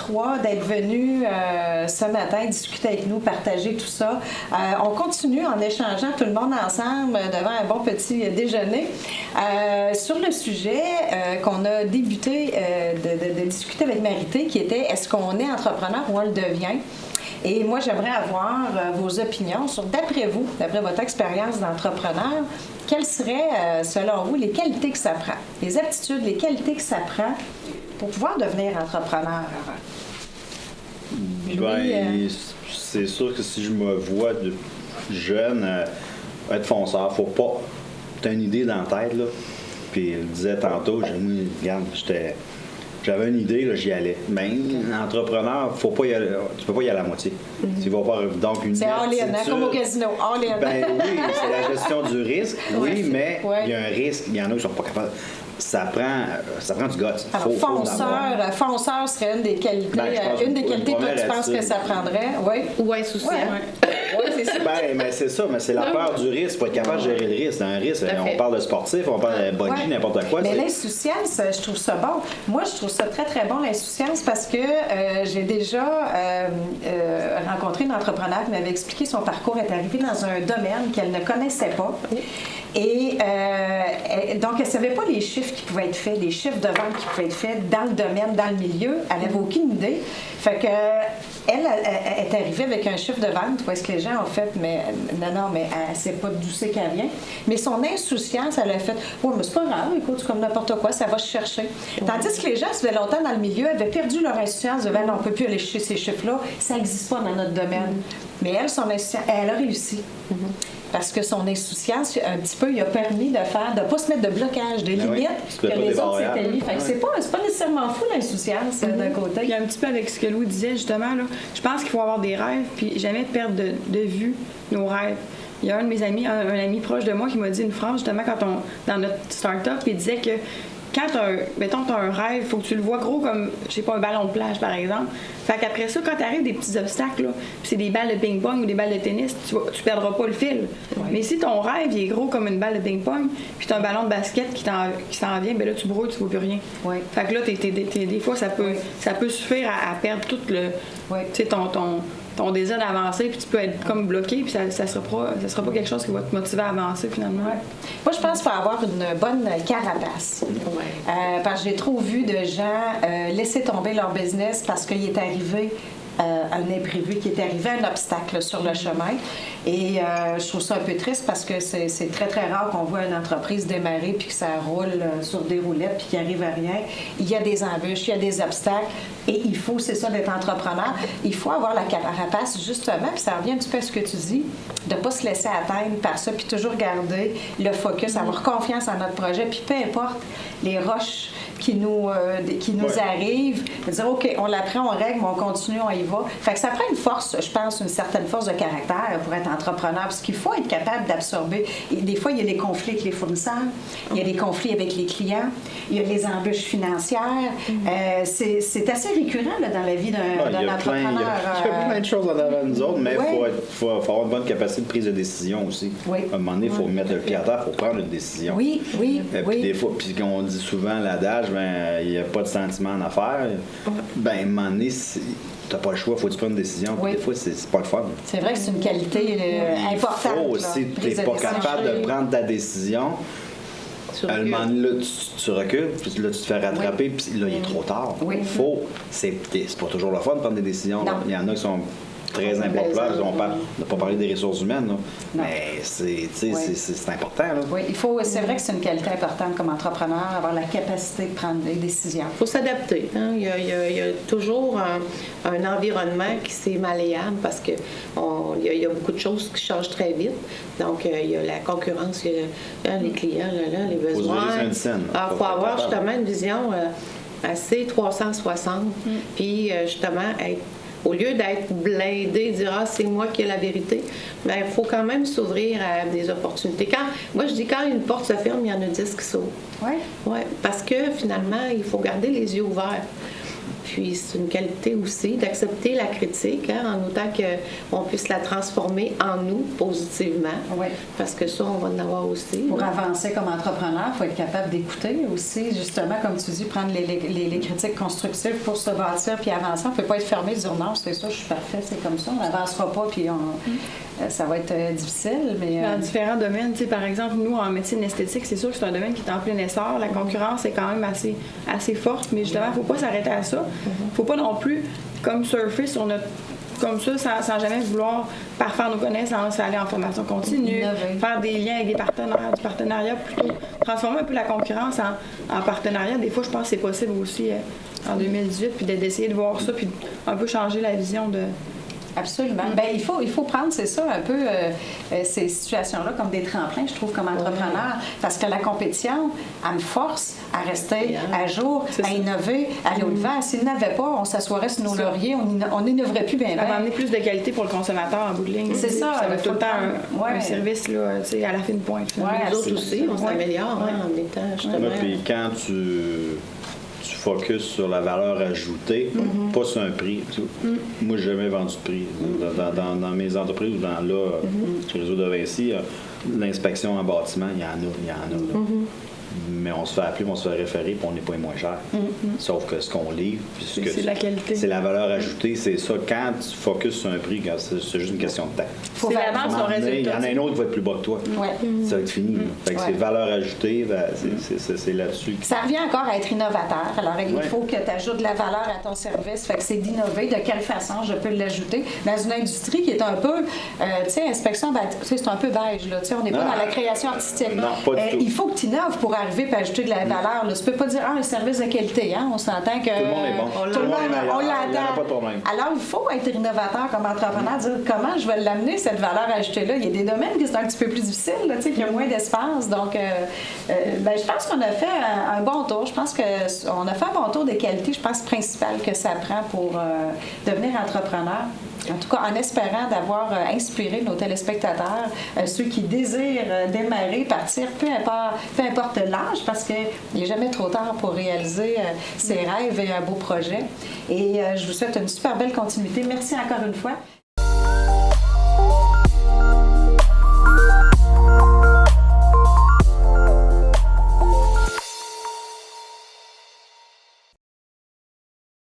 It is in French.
trois d'être venus ce matin discuter avec nous, partager tout ça. On continue en échangeant tout le monde ensemble devant un bon petit déjeuner sur le sujet qu'on a débuté de discuter avec Marité, qui était est-ce qu'on est entrepreneur ou on le devient? Et moi, j'aimerais avoir vos opinions sur, d'après vous, d'après votre expérience d'entrepreneur, quelles seraient, selon vous, les qualités que ça prend, les aptitudes, les qualités que ça prend pour pouvoir devenir entrepreneur? C'est sûr que si je me vois de jeune être fonceur, faut pas... T'as une idée dans la tête, là. Puis, je disais tantôt, j'avais une idée, là, j'y allais. Mais entrepreneur, faut pas y aller, tu peux pas y aller à la moitié. Tu vas pas, donc une c'est all-in, comme au casino, all-in. Ben oui, c'est la gestion du risque, oui, mais il y a un risque. Il y en a qui sont pas capables. Ça prend du guts. Alors, fonceur serait une des qualités. Une des qualités, toi, tu penses que ça prendrait? Oui. Ou insouciant. Oui, c'est ça. Mais c'est ça, mais c'est la peur du risque. Faut être capable de gérer le risque. Un risque, on parle de sportif, on parle de body, n'importe quoi. Mais l'insouciance, je trouve ça bon. Moi, je trouve ça très, très bon, l'insouciance, parce que j'ai déjà rencontré une entrepreneur qui m'avait expliqué son parcours. Elle est arrivée dans un domaine qu'elle ne connaissait pas. Et donc, elle ne savait pas les chiffres qui pouvaient être faits, les chiffres de vente qui pouvaient être faits dans le domaine, dans le milieu. Elle n'avait aucune idée. Fait que elle est arrivée avec un chiffre de vente où est-ce que les gens ont fait, mais non, mais elle ne sait pas d'où c'est qu'elle vient. Mais son insouciance, elle a fait, oui, mais c'est pas grave, écoute, c'est comme n'importe quoi, ça va se chercher. Tandis que les gens, ça fait longtemps dans le milieu, avaient perdu leur insouciance, disaient, non, on ne peut plus aller chercher ces chiffres-là, ça n'existe pas dans notre domaine. Mais elle, son insouciance, elle a réussi. Parce que son insouciance, un petit peu, il a permis de pas se mettre de blocage, de limites, que les autres s'étaient mis. Fait que c'est pas nécessairement fou, l'insouciance, d'un côté. Puis un petit peu avec ce que Louis disait, justement, là, je pense qu'il faut avoir des rêves, puis jamais perdre de vue nos rêves. Il y a un de mes amis, un ami proche de moi, qui m'a dit une phrase, justement, dans notre start-up, il disait que quand t'as un rêve, il faut que tu le vois gros comme, je sais pas, un ballon de plage, par exemple. Fait qu'après ça, quand t'arrives des petits obstacles, là, puis c'est des balles de ping-pong ou des balles de tennis, tu perdras pas le fil. Ouais. Mais si ton rêve, il est gros comme une balle de ping-pong, puis t'as un ballon de basket qui s'en vient, ben là, tu brouilles, tu vois plus rien. Ouais. Fait que là, des fois, ça peut suffire à perdre tout le... Ouais. Tu sais, ton désir d'avancer, puis tu peux être comme bloqué, puis ça sera pas quelque chose qui va te motiver à avancer, finalement. Ouais. Moi, je pense qu'il faut avoir une bonne carapace. Ouais. Parce que j'ai trop vu de gens laisser tomber leur business parce qu'il est arrivé un imprévu, qui est arrivé un obstacle sur le chemin. Et je trouve ça un peu triste parce que c'est très, très rare qu'on voit une entreprise démarrer puis que ça roule sur des roulettes puis qu'il n'arrive à rien. Il y a des embûches, il y a des obstacles. Et il faut, c'est ça, d'être entrepreneur. Il faut avoir la carapace, justement, puis ça revient un petit peu à ce que tu dis, de ne pas se laisser atteindre par ça, puis toujours garder le focus, avoir confiance en notre projet, puis peu importe les roches qui nous arrivent, de dire, OK, on la prend, on règle, mais on continue, on y va. Fait que ça prend une force, je pense, une certaine force de caractère pour être entrepreneur, parce qu'il faut être capable d'absorber. Et des fois, il y a des conflits avec les fournisseurs, il y a des conflits avec les clients, il y a les embûches financières. C'est assez récurrent là, dans la vie d'un entrepreneur. Il y a plein de choses en avant de nous autres, mais il faut avoir une bonne capacité de prise de décision aussi. Oui. À un moment donné, il faut mettre le pied à terre, il faut prendre une décision. Oui. Puis des fois, puis on dit souvent l'adage, il n'y a pas de sentiment en affaires. À un moment donné, t'as pas le choix, il faut que tu prennes une décision. Des fois, c'est pas le fun. C'est vrai que c'est une qualité importante. Il faut aussi, tu n'es pas capable de prendre ta décision. À un moment donné, là, tu recules, puis là, tu te fais rattraper, puis là, il est trop tard. C'est pas toujours le fun de prendre des décisions. Il y en a qui sont très impopulaires. On n'a pas parlé des ressources humaines, là. Mais c'est important. Là. Oui, c'est vrai que c'est une qualité importante comme entrepreneur, avoir la capacité de prendre des décisions. Il faut s'adapter. Hein? Il y a toujours un environnement qui est malléable parce qu'il y a beaucoup de choses qui changent très vite. Donc, il y a la concurrence, il y a les clients, les besoins. Il faut avoir justement une vision assez 360, puis justement au lieu d'être blindé, dire « Ah, c'est moi qui ai la vérité », mais il faut quand même s'ouvrir à des opportunités. Moi, je dis quand une porte se ferme, il y en a 10 qui s'ouvrent. Oui. Parce que finalement, il faut garder les yeux ouverts. puis c'est une qualité aussi d'accepter la critique, hein, en autant qu'on puisse la transformer en nous positivement. Oui. Parce que ça, on va en avoir aussi. Pour avancer comme entrepreneur, il faut être capable d'écouter aussi, justement, comme tu dis, prendre les critiques constructives pour se bâtir puis avancer. On ne peut pas être fermé et dire non, c'est ça, je suis parfait, c'est comme ça, on n'avancera pas puis ça va être difficile. Mais, Dans différents domaines, par exemple, nous, en médecine esthétique, c'est sûr que c'est un domaine qui est en plein essor. La concurrence est quand même assez forte, mais justement, il ne faut pas s'arrêter à ça. Il ne faut pas non plus, comme surfer sur notre comme ça, sans jamais vouloir parfaire nos connaissances, aller en formation continue, faire des liens avec des partenaires, du partenariat plutôt, transformer un peu la concurrence en partenariat. Des fois, je pense que c'est possible aussi en 2018, puis d'essayer de voir ça, puis un peu changer la vision de... Absolument. Bien, il faut prendre, c'est ça, un peu ces situations-là comme des tremplins, je trouve, comme entrepreneur, parce que la compétition, elle me force à rester à jour, à innover, à aller au-devant. S'il n'avait pas, on s'assoirait sur nos lauriers, on n'innoverait plus bien. Ça va amener plus de qualité pour le consommateur en bout de ligne. C'est ça. Ça va être tout le temps un service là, à la fine pointe. Nous autres aussi, on s'améliore en étant justement... Puis quand tu focus sur la valeur ajoutée, pas sur un prix. Moi, j'ai jamais vendu de prix. Dans mes entreprises, chez Réseau de Vinci, l'inspection en bâtiment, il y en a. Mais on se fait appeler, on se fait référer, puis on n'est pas moins cher. Sauf que ce qu'on livre, c'est la qualité. C'est la valeur ajoutée, c'est ça. Quand tu focuses sur un prix, c'est juste une question de temps. C'est vraiment son résultat. Il y en a un autre qui va être plus bas que toi. Ça va être fini. Fait que c'est valeur ajoutée, c'est là-dessus. Ça revient encore à être innovateur. Alors, il faut que tu ajoutes de la valeur à ton service. Fait que c'est d'innover. De quelle façon je peux l'ajouter? Dans une industrie qui est un peu, tu sais, inspection, c'est un peu beige. Là, on n'est pas dans la création artistique. Non, pas du tout. Il faut que tu innoves pour arriver à ajouter de la valeur. Là. Tu peux pas dire, un service de qualité. Hein? On s'entend que... Tout le monde est bon. Tout le monde, on Il n'y en a pas de l'entend. problème. Alors, il faut être innovateur comme entrepreneur, dire comment je vais l'amener, cette valeur ajoutée-là. Il y a des domaines qui sont un petit peu plus difficiles, là, qui ont moins d'espace. Donc, je pense qu'on a fait un bon tour. Je pense qu'on a fait un bon tour des qualités, je pense, principales que ça prend pour devenir entrepreneur. En tout cas, en espérant d'avoir inspiré nos téléspectateurs, ceux qui désirent démarrer, partir, peu importe l'âge, parce qu'il n'est jamais trop tard pour réaliser ses rêves et un beau projet. Et je vous souhaite une super belle continuité. Merci encore une fois.